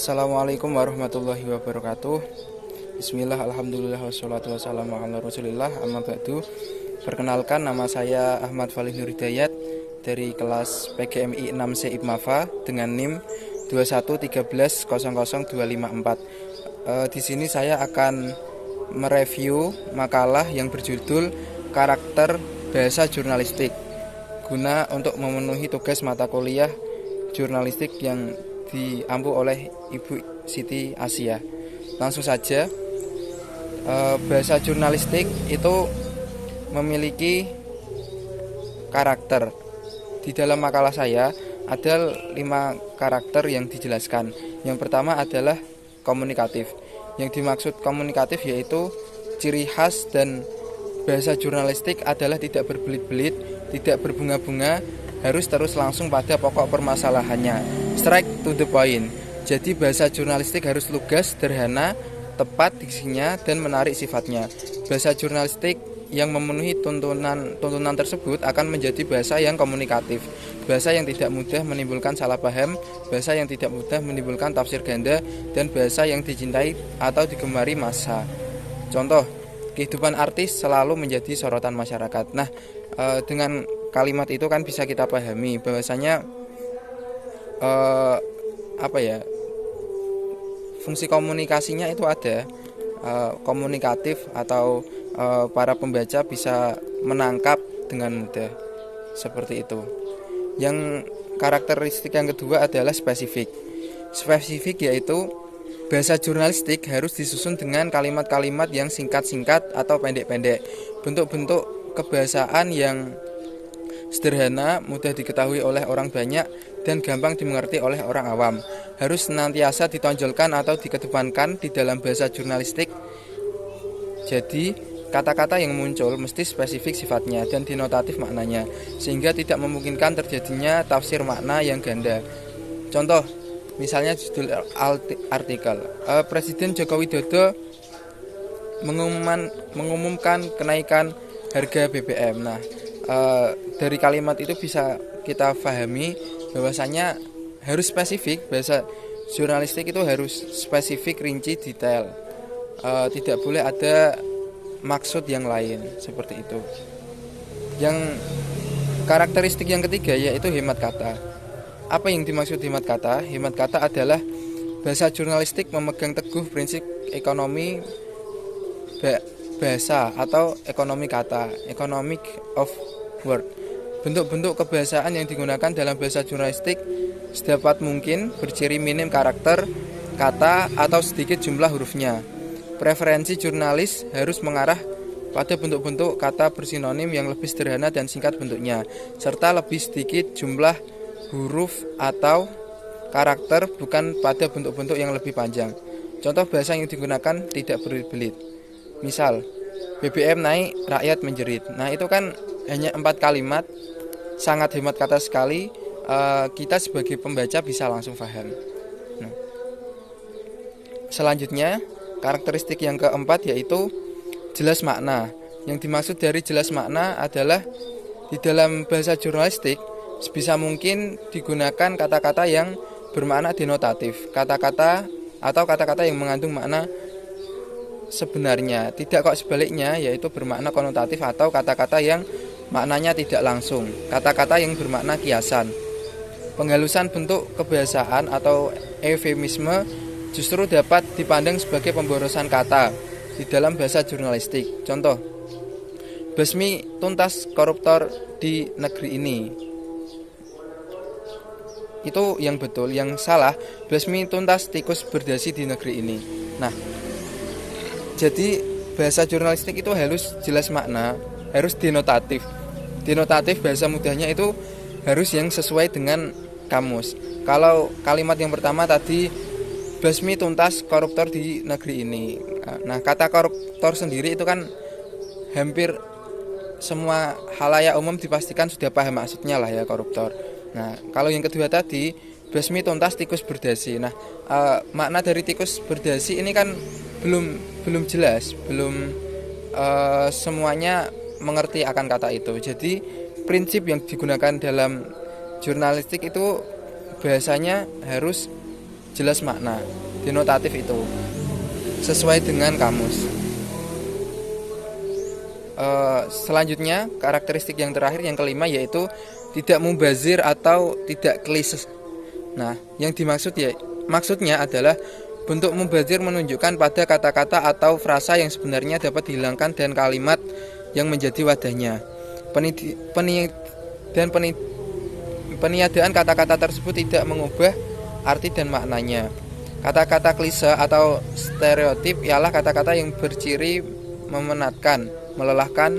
Assalamualaikum warahmatullahi wabarakatuh. Bismillah, alhamdulillah, wassalatu wassalamu ala rasulillah, amma ba'du. Perkenalkan, nama saya Ahmad Falih Nur Hidayat dari kelas PGMI 6C IPMAFA dengan NIM 213100254. Di sini saya akan mereview makalah yang berjudul Karakter Bahasa Jurnalistik guna untuk memenuhi tugas mata kuliah jurnalistik yang diampu oleh Ibu Siti Asia. Langsung saja, bahasa jurnalistik itu memiliki karakter. Di dalam makalah saya ada 5 karakter yang dijelaskan. Yang pertama adalah komunikatif. Yang dimaksud komunikatif yaitu ciri khas dan bahasa jurnalistik adalah tidak berbelit-belit, tidak berbunga-bunga, harus terus langsung pada pokok permasalahannya, straight to the point. Jadi bahasa jurnalistik harus lugas, sederhana, tepat diksinya, dan menarik sifatnya. Bahasa jurnalistik yang memenuhi tuntunan tersebut akan menjadi bahasa yang komunikatif, bahasa yang tidak mudah menimbulkan salah paham, bahasa yang tidak mudah menimbulkan tafsir ganda, dan bahasa yang dicintai atau digemari massa. Contoh, kehidupan artis selalu menjadi sorotan masyarakat. Nah, dengan kalimat itu kan bisa kita pahami bahwasanya fungsi komunikasinya itu ada, komunikatif atau para pembaca bisa menangkap dengan mudah, seperti itu. Yang karakteristik yang kedua adalah spesifik. Spesifik yaitu bahasa jurnalistik harus disusun dengan kalimat-kalimat yang singkat-singkat atau pendek-pendek. Bentuk-bentuk kebahasaan yang sederhana, mudah diketahui oleh orang banyak, dan gampang dimengerti oleh orang awam harus senantiasa ditonjolkan atau dikedepankan di dalam bahasa jurnalistik. Jadi, kata-kata yang muncul mesti spesifik sifatnya dan denotatif maknanya, sehingga tidak memungkinkan terjadinya tafsir makna yang ganda. Contoh, misalnya judul artikel, Presiden Joko Widodo mengumumkan kenaikan harga BBM. Nah, dari kalimat itu bisa kita pahami bahwasanya harus spesifik. Bahasa jurnalistik itu harus spesifik, rinci, detail. Tidak boleh ada maksud yang lain, seperti itu. Yang karakteristik yang ketiga yaitu hemat kata. Apa yang dimaksud hemat kata? Hemat kata adalah bahasa jurnalistik memegang teguh prinsip ekonomi bahasa atau ekonomi kata, economic of word. Bentuk-bentuk kebahasaan yang digunakan dalam bahasa jurnalistik sedapat mungkin berciri minim karakter kata atau sedikit jumlah hurufnya. Preferensi jurnalis harus mengarah pada bentuk-bentuk kata bersinonim yang lebih sederhana dan singkat bentuknya, serta lebih sedikit jumlah huruf atau karakter, bukan pada bentuk-bentuk yang lebih panjang. Contoh bahasa yang digunakan tidak berbelit. Misal, BBM naik, rakyat menjerit. Nah, itu kan hanya 4 kalimat, sangat hemat kata sekali. Kita sebagai pembaca bisa langsung paham. Nah, selanjutnya, karakteristik yang keempat yaitu jelas makna. Yang dimaksud dari jelas makna adalah di dalam bahasa jurnalistik sebisa mungkin digunakan kata-kata yang bermakna denotatif, kata-kata atau kata-kata yang mengandung makna sebenarnya, tidak kok sebaliknya, yaitu bermakna konotatif atau kata-kata yang maknanya tidak langsung, kata-kata yang bermakna kiasan. Penghalusan bentuk kebahasaan atau eufemisme justru dapat dipandang sebagai pemborosan kata di dalam bahasa jurnalistik. Contoh, basmi tuntas koruptor di negeri ini. Itu yang betul, yang salah basmi tuntas tikus berdasi di negeri ini. Nah, jadi bahasa jurnalistik itu harus jelas makna, harus denotatif. Denotatif bahasa mudahnya itu harus yang sesuai dengan kamus. Kalau kalimat yang pertama tadi basmi tuntas koruptor di negeri ini. Nah, kata koruptor sendiri itu kan hampir semua halayak umum dipastikan sudah paham maksudnya lah ya, koruptor. Nah, kalau yang kedua tadi basmi tuntas tikus berdasi. Nah, makna dari tikus berdasi ini kan belum jelas, belum semuanya mengerti akan kata itu. Jadi prinsip yang digunakan dalam jurnalistik itu bahasanya harus jelas makna. Denotatif itu sesuai dengan kamus. Selanjutnya karakteristik yang terakhir, yang kelima, yaitu tidak mubazir atau tidak klise. Nah, yang maksudnya adalah bentuk mubazir menunjukkan pada kata-kata atau frasa yang sebenarnya dapat dihilangkan dan kalimat yang menjadi wadahnya. Peniadaan kata-kata tersebut tidak mengubah arti dan maknanya. Kata-kata klise atau stereotip ialah kata-kata yang berciri memenatkan, melelahkan,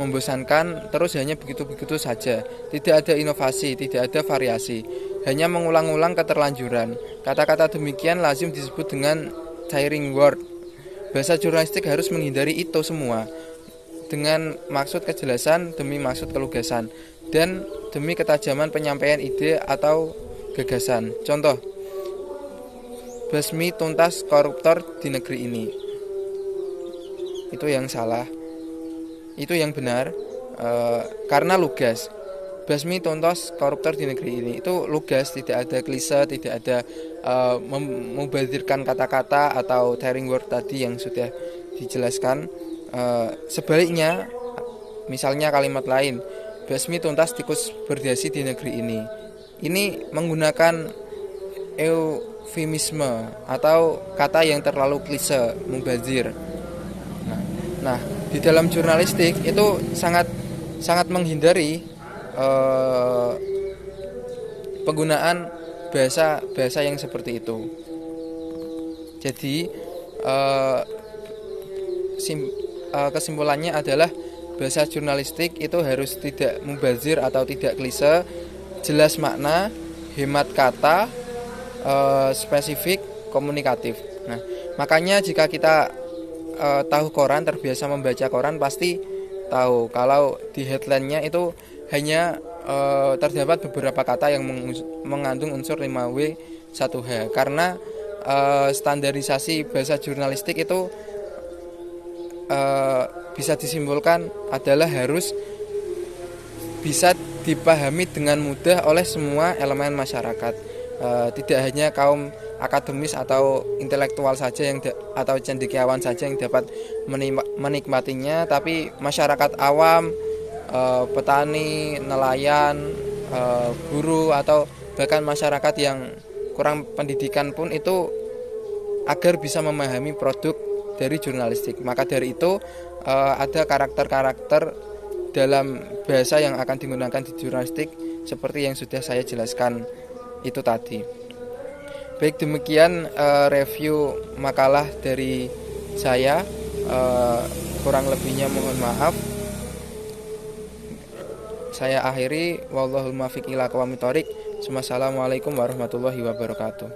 membosankan, terus hanya begitu-begitu saja. Tidak ada inovasi, tidak ada variasi, hanya mengulang-ulang keterlanjuran. Kata-kata demikian lazim disebut dengan tiring word. Bahasa jurnalistik harus menghindari itu semua, dengan maksud kejelasan demi maksud kelugasan, dan demi ketajaman penyampaian ide atau gagasan. Contoh, basmi tuntas koruptor di negeri ini. Itu yang salah. Itu yang benar, karena lugas. Basmi tuntas koruptor di negeri ini, itu lugas, tidak ada klise, tidak ada membadirkan kata-kata atau tiring word tadi yang sudah dijelaskan. Sebaliknya, misalnya kalimat lain, basmi tuntas tikus berdasi di negeri ini. Ini menggunakan eufemisme atau kata yang terlalu klise, mubazir. Nah, di dalam jurnalistik itu sangat menghindari penggunaan bahasa yang seperti itu. Jadi kesimpulannya adalah bahasa jurnalistik itu harus tidak mubazir atau tidak klise, jelas makna, hemat kata, spesifik, komunikatif. Nah, makanya jika kita tahu koran, terbiasa membaca koran, pasti tahu kalau di headline-nya itu hanya terdapat beberapa kata yang mengandung unsur 5W 1H, karena standarisasi bahasa jurnalistik itu bisa disimpulkan adalah harus bisa dipahami dengan mudah oleh semua elemen masyarakat, tidak hanya kaum akademis atau intelektual saja atau cendekiawan saja yang dapat menikmatinya, tapi masyarakat awam, petani, nelayan, guru, atau bahkan masyarakat yang kurang pendidikan pun itu agar bisa memahami produk dari jurnalistik. Maka dari itu ada karakter-karakter dalam bahasa yang akan digunakan di jurnalistik seperti yang sudah saya jelaskan itu tadi. Baik, demikian review makalah dari saya. Kurang lebihnya mohon maaf. Saya akhiri, wallahul muwaffiq ila aqwamit thoriq. Wassalamualaikum warahmatullahi wabarakatuh.